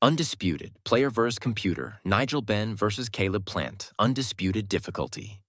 Undisputed, player versus computer, Nigel Benn versus Caleb Plant, undisputed difficulty.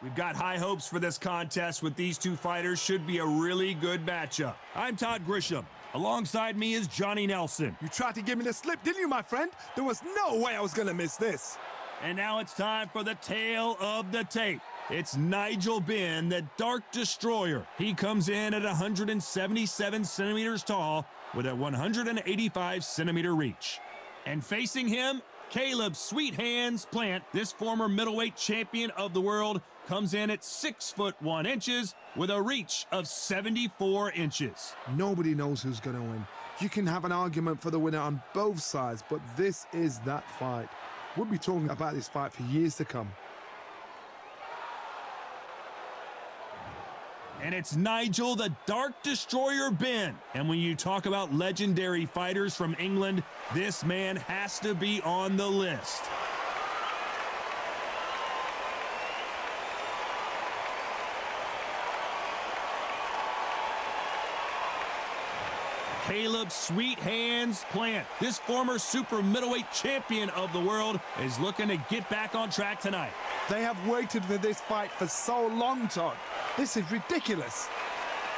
We've got high hopes for this contest with these two fighters. Should be a really good matchup. I'm Todd Grisham. Alongside me is Johnny Nelson. You tried to give me the slip, didn't you, my friend? There was no way I was going to miss this. And now it's time for the tale of the tape. It's Nigel Benn, the Dark Destroyer. He comes in at 177 centimeters tall with a 185 centimeter reach. And facing him, Caleb Sweet Hands Plant, this former middleweight champion of the world, comes in at 6'1" with a reach of 74 inches. Nobody knows who's going to win. You can have an argument for the winner on both sides, but this is that fight. We'll be talking about this fight for years to come. And it's Nigel the Dark Destroyer Benn. And when you talk about legendary fighters from England, this man has to be on the list. Caleb Sweet Hands Plant, this former super middleweight champion of the world, is looking to get back on track tonight. They have waited for this fight for so long, Todd. This is ridiculous.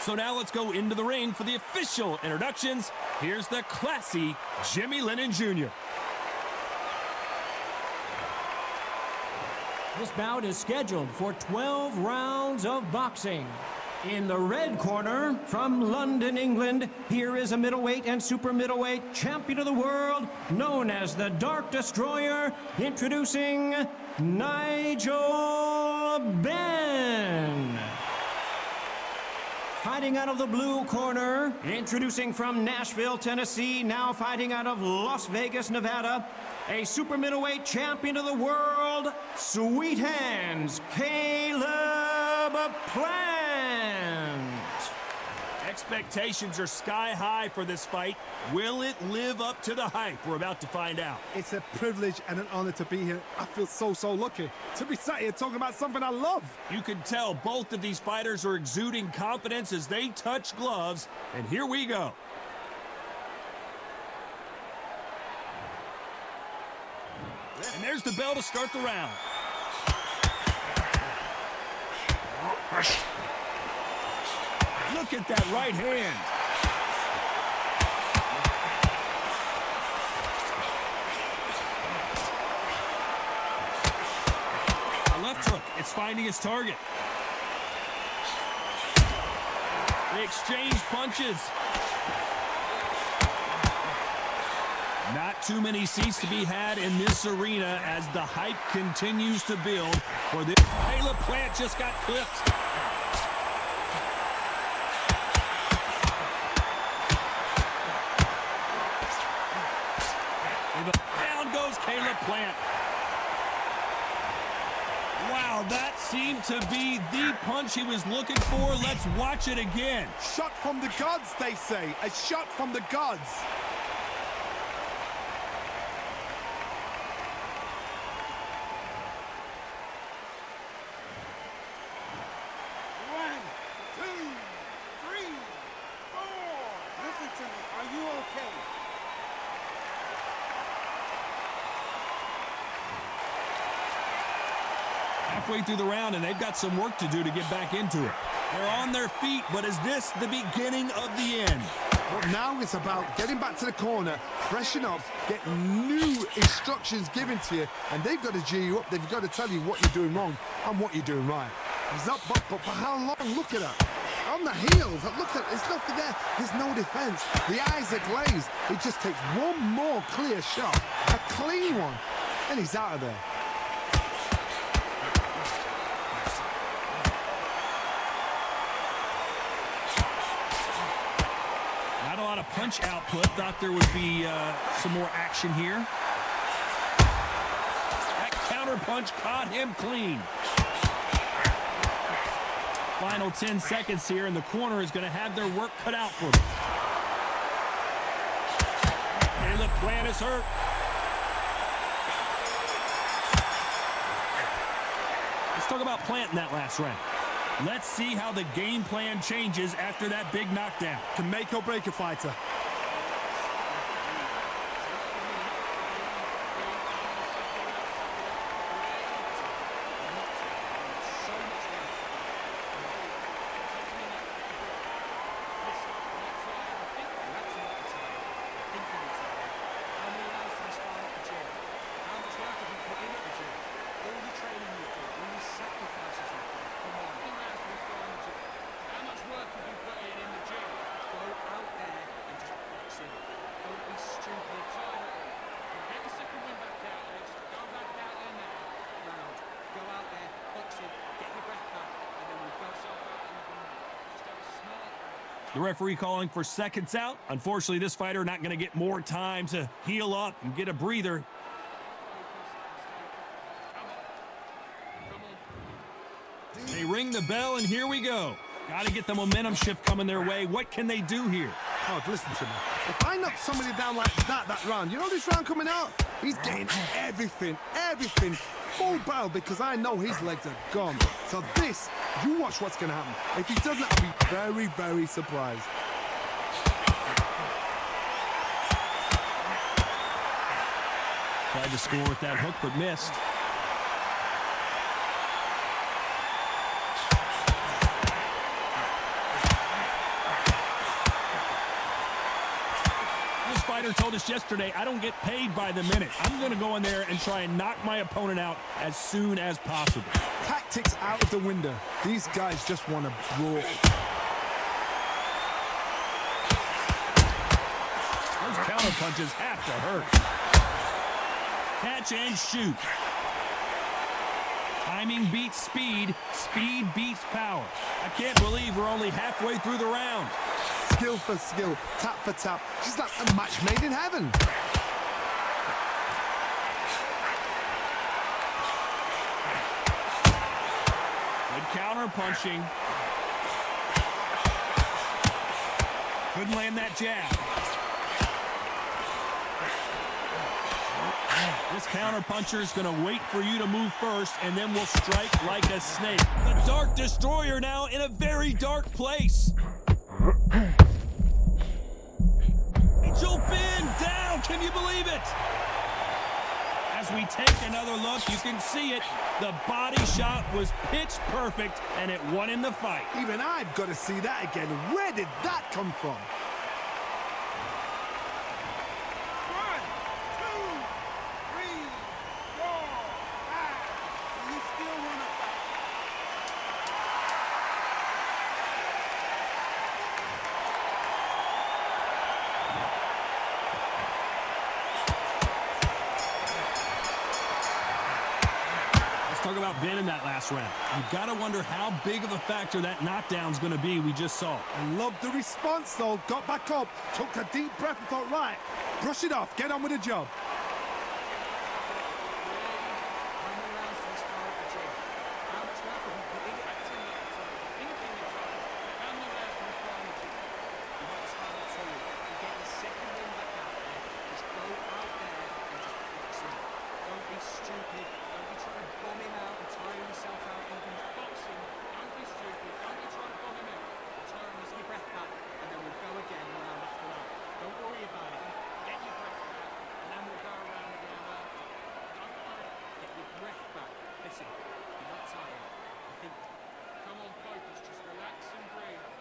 So now let's go into the ring for the official introductions. Here's the classy Jimmy Lennon Jr. This bout is scheduled for 12 rounds of boxing. In the red corner, from London, England, here is a middleweight and super middleweight champion of the world, known as the Dark Destroyer, introducing Nigel Benn. Fighting out of the blue corner, introducing from Nashville, Tennessee, now fighting out of Las Vegas, Nevada, a super middleweight champion of the world, Sweet Hands, Caleb Plant. Expectations are sky high for this fight. Will it live up to the hype? We're about to find out. It's a privilege and an honor to be here. I feel so lucky to be sat here talking about something I love. You can tell both of these fighters are exuding confidence as they touch gloves. And here we go. And there's the bell to start the round. Look at that right hand. A left hook. It's finding its target. They exchange punches. Not too many seats to be had in this arena as the hype continues to build for this. Caleb Plant just got clipped. Down goes Caleb Plant. Wow, that seemed to be the punch he was looking for. Let's watch it again. Shot from the gods, they say. A shot from the gods. Halfway through the round, and they've got some work to do to get back into it. They're on their feet, but is this the beginning of the end? But now it's about getting back to the corner, freshen up, get new instructions given to you, and they've got to G you up. They've got to tell you what you're doing wrong and what you're doing right. He's up, but for how long? Look at that. On the heels, look at, there's nothing there. There's no defense. The eyes are glazed. It just takes one more clear shot, a clean one, and he's out of there. Not a lot of punch output. Thought there would be some more action here. That counter punch caught him clean. Final 10 seconds here, and the corner is going to have their work cut out for them. Caleb Plant is hurt. Let's talk about Plant in that last round. Let's see how the game plan changes after that big knockdown. Can make or break a fighter. The referee calling for seconds out. Unfortunately, this fighter not going to get more time to heal up and get a breather. They ring the bell, and here we go. Got to get the momentum shift coming their way. What can they do here? Oh, listen to me. If I knock somebody down like that round, you know this round coming out? He's getting everything, full barrel, because I know his legs are gone. So this, you watch what's going to happen. If he doesn't, I'll be very, very surprised. Tried to score with that hook, but missed. Told us yesterday, I don't get paid by the minute. I'm going to go in there and try and knock my opponent out as soon as possible. Tactics out of the window. These guys just want to brawl. Those counter punches have to hurt. Catch and shoot. Timing beats speed. Speed beats power. I can't believe we're only halfway through the round. Skill for skill, tap for tap. She's like a match made in heaven. Good counter punching. Couldn't land that jab. This counter puncher is going to wait for you to move first, and then will strike like a snake. The Dark Destroyer now in a very dark place. Nigel Benn down. Can you believe it? As we take another look, you can see it. The body shot was pitch perfect, and it won in the fight. Even I've got to see that again. Where did that come from? 1, 2, 3, 4, 5. You still want to fight? Talk about Benn in that last round. You've got to wonder how big of a factor that knockdown's going to be we just saw. I love the response, though. Got back up, took a deep breath and thought, right, brush it off, get on with the job.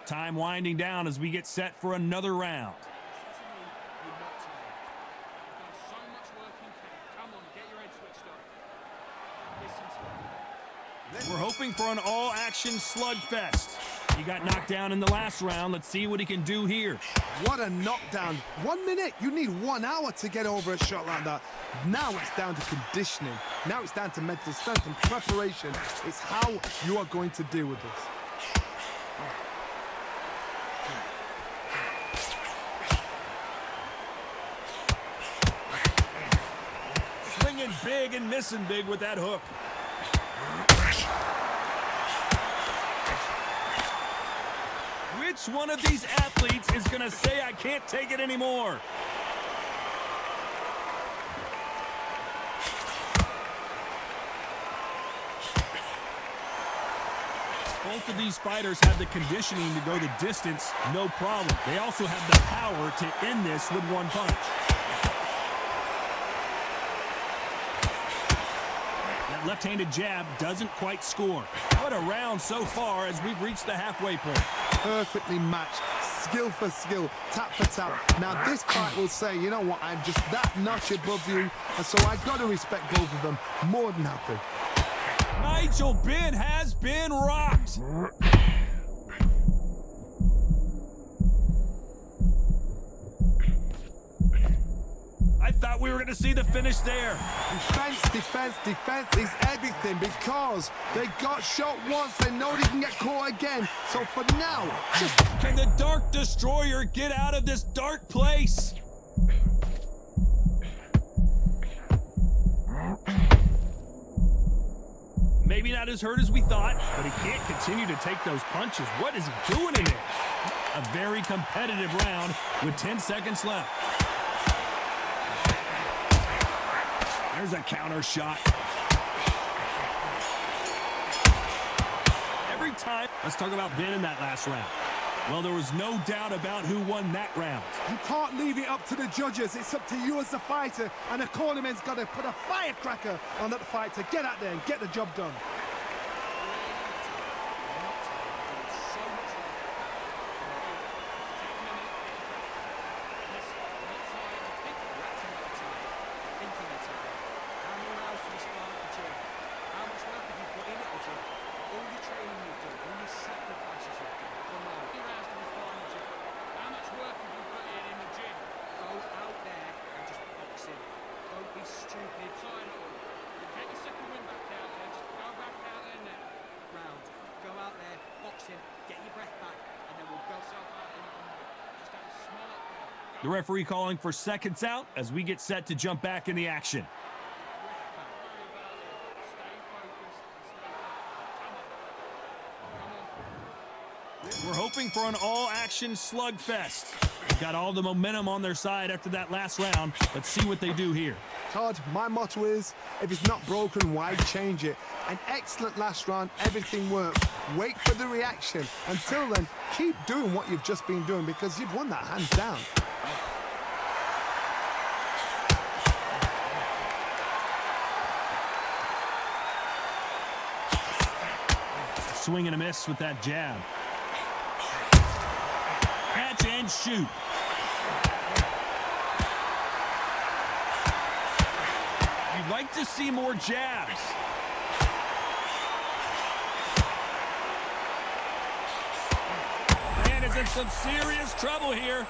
Time winding down as we get set for another round. We're hoping for an all-action slugfest. He got knocked down in the last round. Let's see what he can do here. What a knockdown. 1 minute. You need 1 hour to get over a shot like that. Now it's down to conditioning. Now it's down to mental strength and preparation. It's how you are going to deal with this. big and missing big with that hook. Which one of these athletes is going to say, I can't take it anymore? Both of these fighters have the conditioning to go the distance, no problem. They also have the power to end this with one punch. That left-handed jab doesn't quite score. What a round so far as we've reached the halfway point. Perfectly matched, skill for skill, tap for tap. Now this fight will say, you know what, I'm just that notch above you, and so I got to respect both of them more than happy. Nigel Benn has been rocked. I thought we were going to see the finish there. Defense, defense, defense is everything because they got shot once. They know they can get caught again. So for now, just... Can the Dark Destroyer get out of this dark place? Maybe not as hurt as we thought, but he can't continue to take those punches. What is he doing in there? A very competitive round with 10 seconds left. There's a counter shot. Every time. Let's talk about Benn in that last round. Well, there was no doubt about who won that round. You can't leave it up to the judges. It's up to you as the fighter, and the cornerman's got to put a firecracker on that fight to get out there and get the job done. The referee calling for seconds out as we get set to jump back in the action. We're hoping for an all-action slugfest. They've got all the momentum on their side after that last round. Let's see what they do here. Todd, my motto is, if it's not broken, why change it? An excellent last round, everything worked. Wait for the reaction. Until then, keep doing what you've just been doing because you've won that hands down. Swing and a miss with that jab. Catch and shoot. You'd like to see more jabs. Man is in some serious trouble here.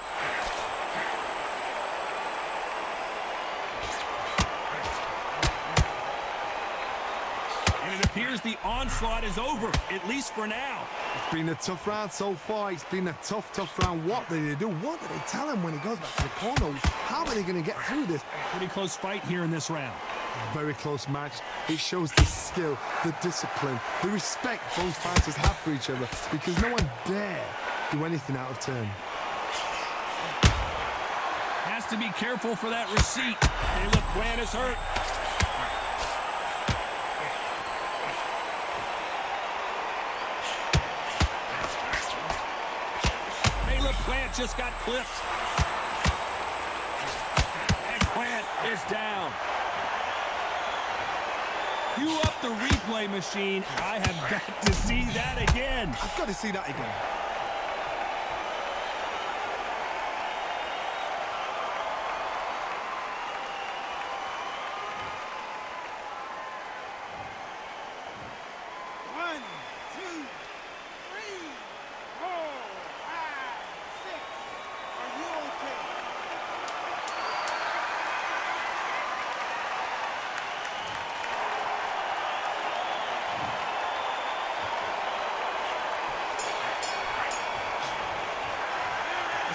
It appears the onslaught is over, at least for now. It's been a tough round so far. It's been a tough round. What do they do? What do they tell him when he goes back to the corner? How are they going to get through this? Pretty close fight here in this round. Very close match. It shows the skill, the discipline, the respect both fighters have for each other because no one dare do anything out of turn. Has to be careful for that receipt. Caleb Plant is hurt. Plant just got clipped. And Plant is down. Cue up the replay machine. I have got to see that again. I've got to see that again.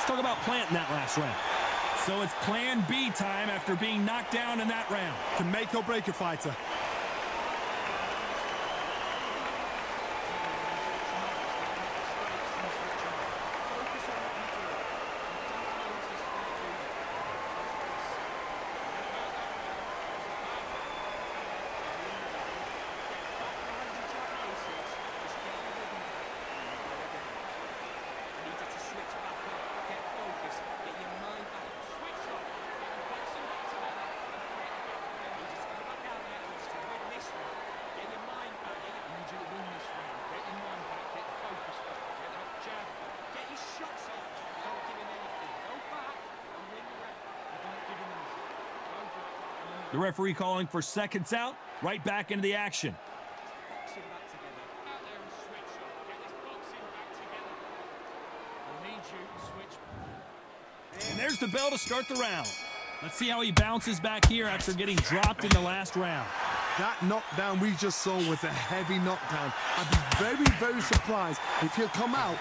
Talk about Plant in that last round. So it's plan B time after being knocked down in that round. Can make or break a fighter. The referee calling for seconds out, right back into the action. And there's the bell to start the round. Let's see how he bounces back here after getting dropped in the last round. That knockdown we just saw was a heavy knockdown. I'd be very, very surprised if he'll come out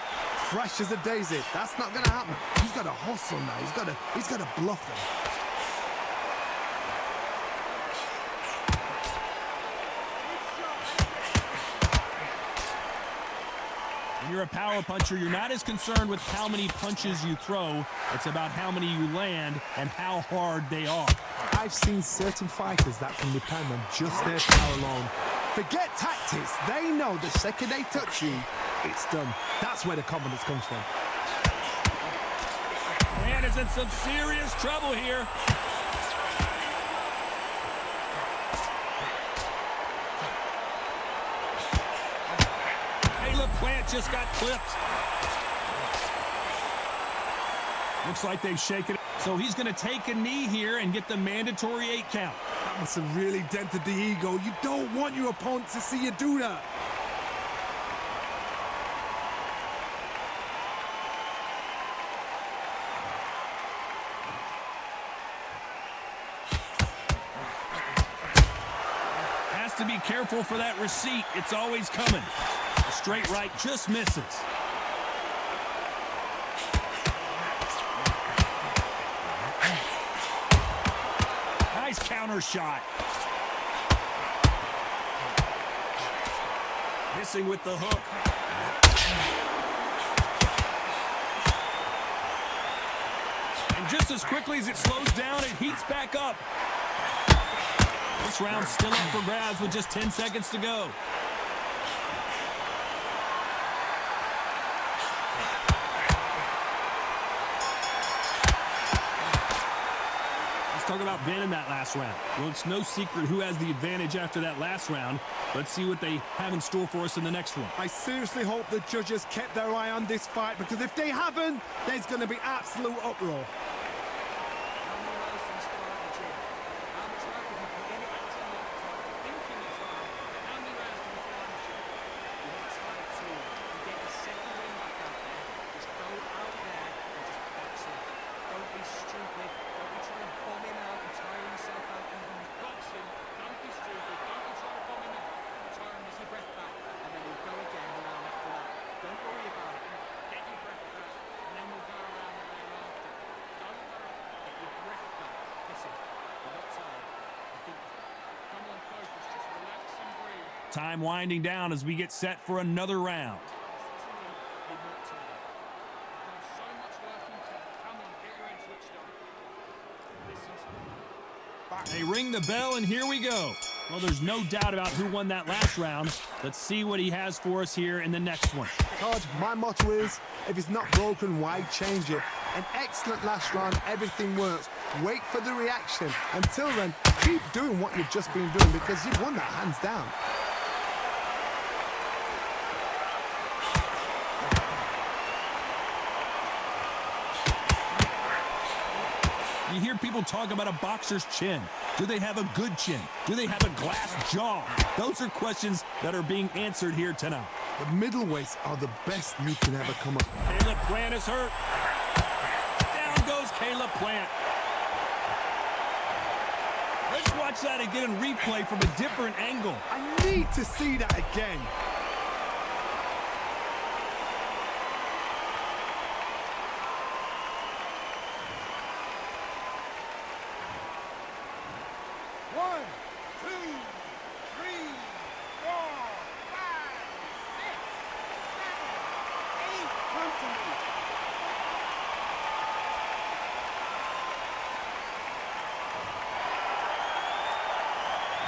fresh as a daisy. That's not going to happen. He's got to hustle now. He's got to bluff them. When you're a power puncher, you're not as concerned with how many punches you throw. It's about how many you land and how hard they are. I've seen certain fighters that can depend on just their power alone. Forget tactics. They know the second they touch you, it's done. That's where the confidence comes from. Man is in some serious trouble here. Plant just got clipped. Looks like they've shaken it. So he's going to take a knee here and get the mandatory 8 count. That must have really dented the ego. You don't want your opponent to see you do that. Has to be careful for that receipt. It's always coming. A straight right just misses. Nice counter shot. Missing with the hook. And just as quickly as it slows down, it heats back up. This round's still up for grabs with just 10 seconds to go. Talk about Benn in that last round. Well, it's no secret who has the advantage after that last round. Let's see what they have in store for us in the next one. I seriously hope the judges kept their eye on this fight, because if they haven't, there's going to be absolute uproar. Time winding down as we get set for another round. They ring the bell, and here we go. Well, there's no doubt about who won that last round. Let's see what he has for us here in the next one. Todd, my motto is, if it's not broken, why change it? An excellent last round, everything works. Wait for the reaction. Until then, keep doing what you've just been doing, because you've won that hands down. You hear people talk about a boxer's chin. Do they have a good chin? Do they have a glass jaw? Those are questions that are being answered here tonight. The middleweights are the best you can ever come up. Caleb Plant is hurt. Down goes Caleb Plant. Let's watch that again in replay from a different angle. I need to see that again.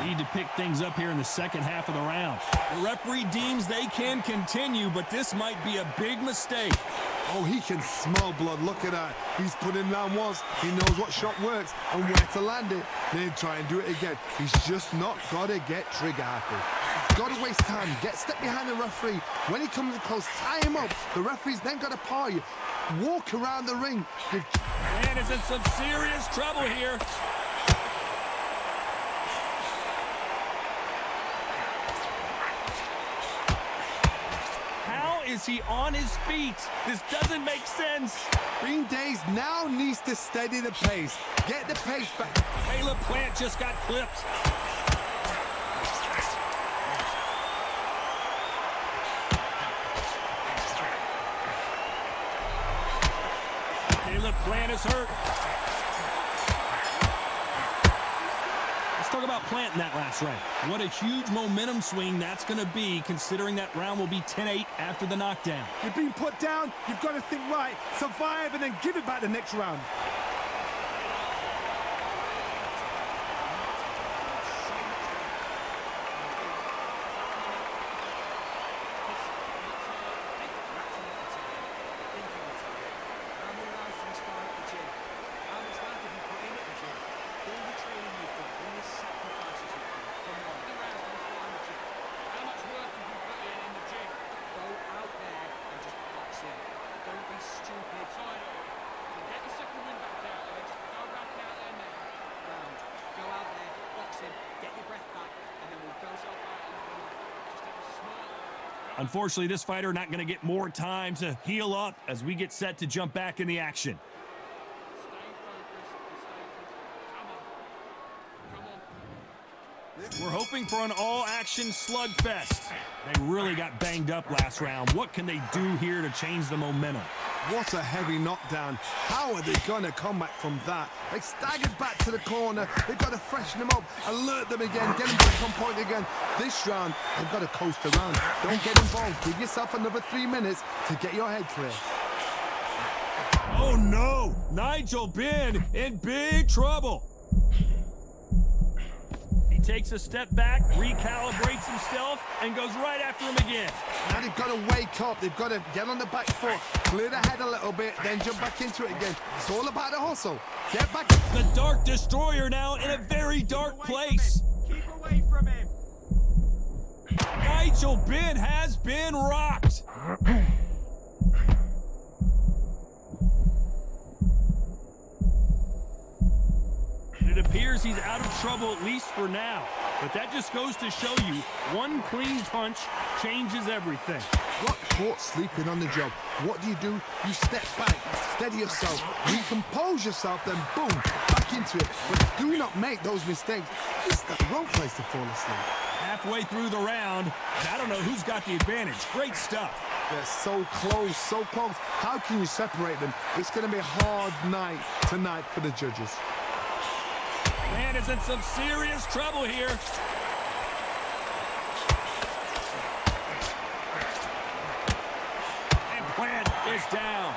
Need to pick things up here in the second half of the round. The referee deems they can continue, but this might be a big mistake. Oh, he can smell blood. Look at that. He's put in round once. He knows what shot works and where to land it. Then try and do it again. He's just not got to get trigger happy. He's got to waste time. Step behind the referee. When he comes close, tie him up. The referee's then got to par you. Walk around the ring. Man is in some serious trouble here. Is he on his feet? This doesn't make sense. Bean Days now needs to steady the pace. Get the pace back. Caleb Plant just got clipped. Caleb Plant is hurt. Let's talk about Plant in that last round. What a huge momentum swing that's going to be, considering that round will be 10-8 after the knockdown. You've been put down, you've got to think right, survive, and then give it back the next round. Unfortunately, this fighter not going to get more time to heal up as we get set to jump back in the action. We're hoping for an all-action slugfest. They really got banged up last round. What can they do here to change the momentum? What a heavy knockdown. How are they going to come back from that? They staggered back to the corner. They've got to freshen them up, alert them again, get them back on point again. This round, they've got to coast around. Don't get involved. Give yourself another 3 minutes to get your head clear. Oh, no. Nigel Benn in big trouble. He takes a step back, recalibrates himself, and goes right after him again. Now they've got to wake up. They've got to get on the back foot, clear the head a little bit, then jump back into it again. It's all about the hustle. Get back. The Dark Destroyer now in a very dark place. Keep away from him. Nigel Benn has been rocked. It appears he's out of trouble, at least for now. But that just goes to show you, one clean punch changes everything. Got caught sleeping on the job. What do? You step back, steady yourself, recompose yourself, then boom, back into it. But do not make those mistakes. This is the wrong place to fall asleep. Halfway through the round, I don't know who's got the advantage. Great stuff. They're so close, so close. How can you separate them? It's going to be a hard night tonight for the judges. Man is in some serious trouble here. And Plant is down.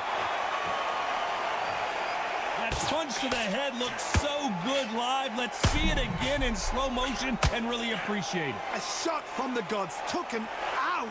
That punch to the head looks so good live. Let's see it again in slow motion and really appreciate it. A shot from the gods took him out.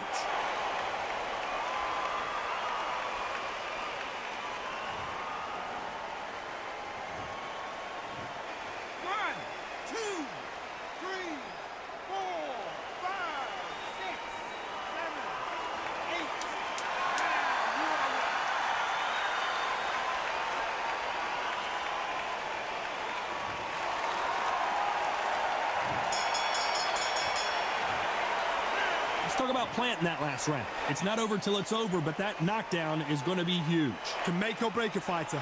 Let's talk about Plant in that last round. It's not over till it's over, but that knockdown is going to be huge. Can make or break a fighter.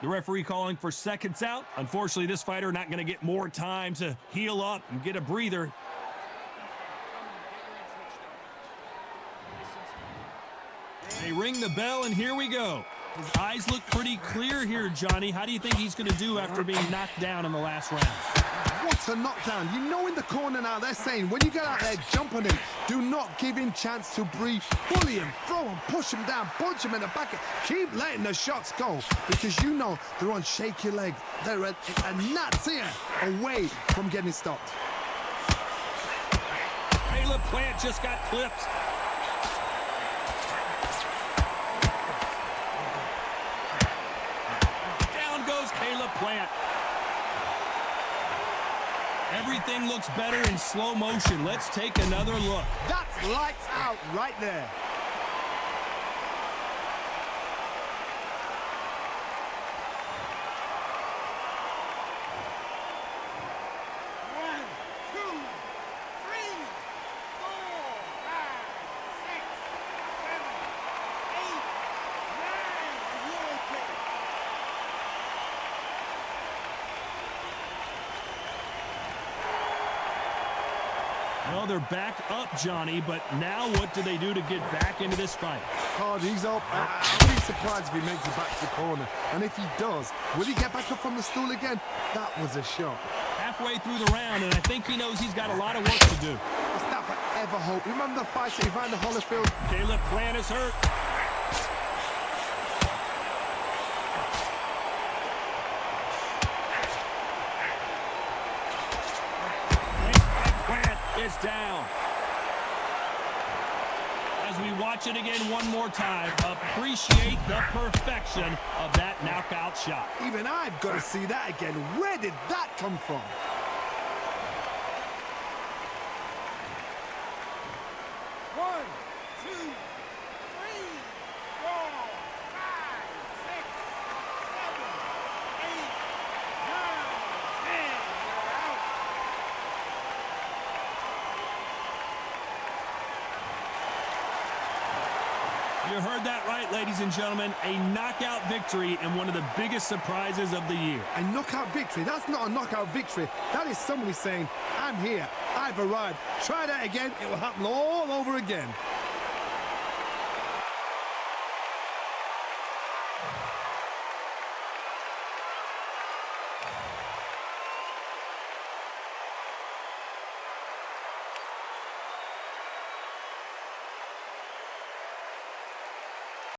The referee calling for seconds out. Unfortunately, this fighter not going to get more time to heal up and get a breather. They ring the bell, and here we go. His eyes look pretty clear here, Johnny. How do you think he's going to do after being knocked down in the last round? What a knockdown. You know in the corner now, they're saying, when you get out there, jump on him. Do not give him chance to breathe. Bully him, throw him, push him down, punch him in the back. Keep letting the shots go, because you know they're on shaky leg. They're a gnat's ear away from getting stopped. Caleb Plant just got clipped. Down goes Caleb Plant. Everything looks better in slow motion. Let's take another look. That's lights out right there. One, two, three, four, five, six, seven, eight, nine. You're okay. Well, they're back up, Johnny, but now what do they do to get back into this fight? He's up. I'll be surprised if he makes it back to the corner. And if he does, will he get back up from the stool again? That was a shot. Halfway through the round, and I think he knows he's got a lot of work to do. It's not forever hope. Remember the fight at Evander Holyfield? Caleb Plant is hurt. Plant is down. As we watch it again one more time, appreciate the perfection of that knockout shot. Even I've got to see that again. Where did that come from? One, two, three, four, five, six, seven, eight, nine, 10. You're out. You heard that right, ladies and gentlemen. A knockout victory and one of the biggest surprises of the year. A knockout victory. That's not a knockout victory. That is somebody saying, I'm here. I've arrived. Try that again. It will happen all over again.